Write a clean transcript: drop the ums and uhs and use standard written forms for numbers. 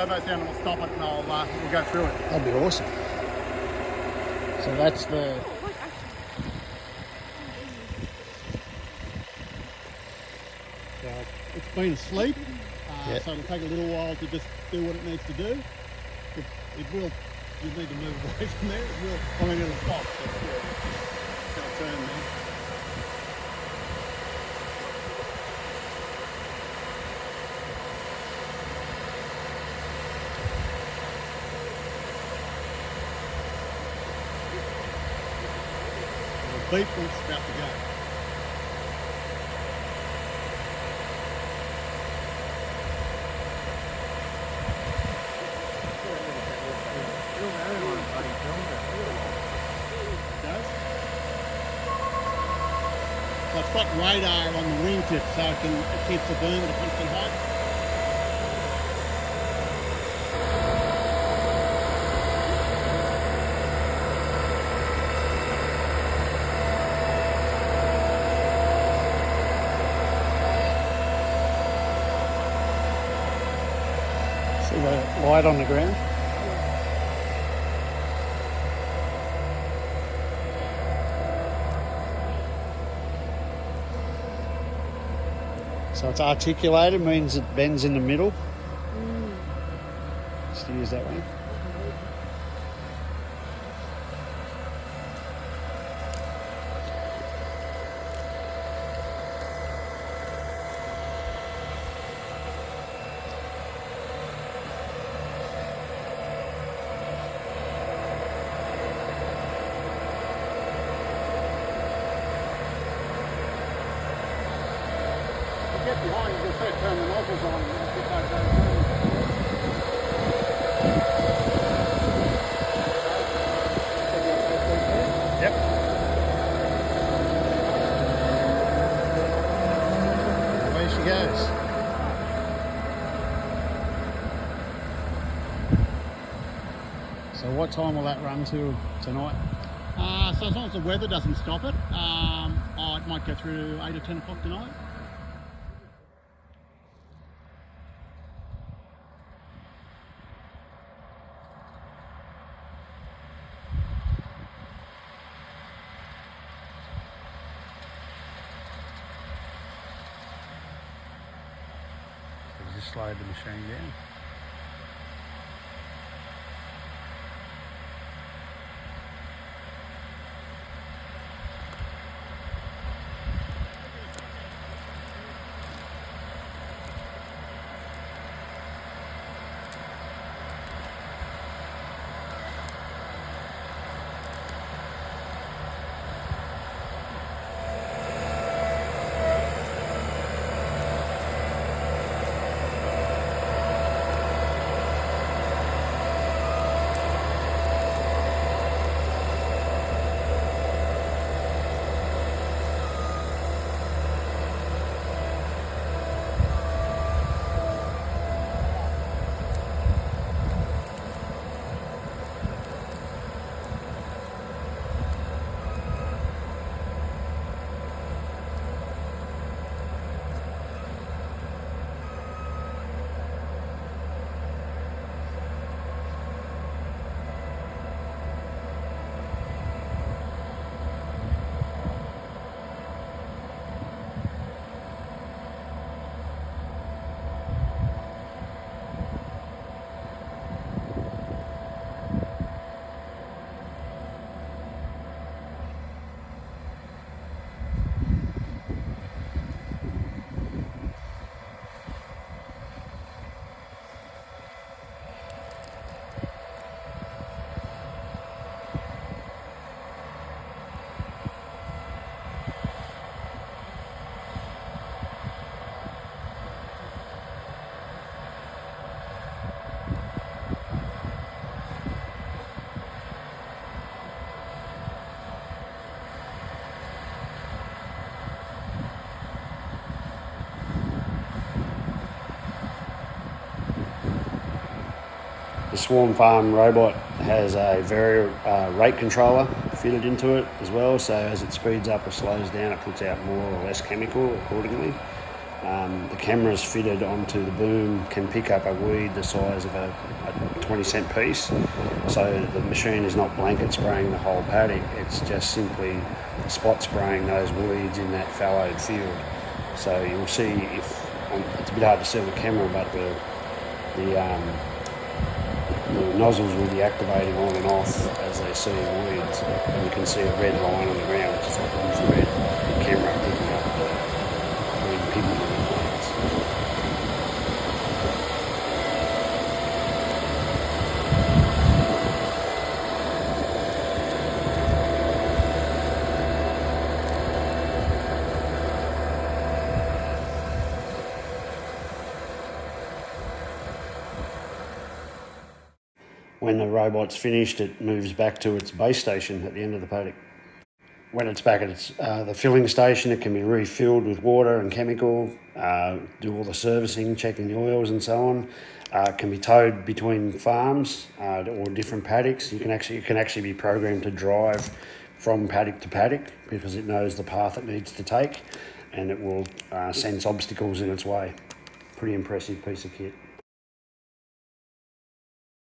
turbo sound and we'll stop it and we'll go through it. That'd be awesome. So that's the... So it's been asleep, so it'll take a little while to just do what it needs to do. It will, you need to move away from there, it will, I mean it'll stop, so it'll turn there. It'll beep when it's about to go. So it's got radar on the wingtip so it keeps the boom at a constant height. See the light on the ground? So it's articulated, means it bends in the middle. Steers that way. Get behind, you can see it turn the nozzles on and get those over. Yep. Away she goes. So what time will that run to tonight? So as long as the weather doesn't stop it, it might go through 8 or 10 o'clock tonight. Just slowed the machine down. The Swarm Farm robot has a rate controller fitted into it as well, so as it speeds up or slows down it puts out more or less chemical accordingly. The camera's fitted onto the boom, can pick up a weed the size of a 20-cent piece. So the machine is not blanket spraying the whole paddock, it's just simply spot spraying those weeds in that fallowed field. So you'll see, if it's a bit hard to see on the camera, but the nozzles will be activating on and off as they see weeds, and you can see a red line on the ground, which is like the infrared camera picking up the green pigment in the plants. When the robot's finished, it moves back to its base station at the end of the paddock. When it's back at the filling station, it can be refilled with water and chemical, do all the servicing, checking the oils and so on. It can be towed between farms or different paddocks. It can actually be programmed to drive from paddock to paddock because it knows the path it needs to take, and it will sense obstacles in its way. Pretty impressive piece of kit.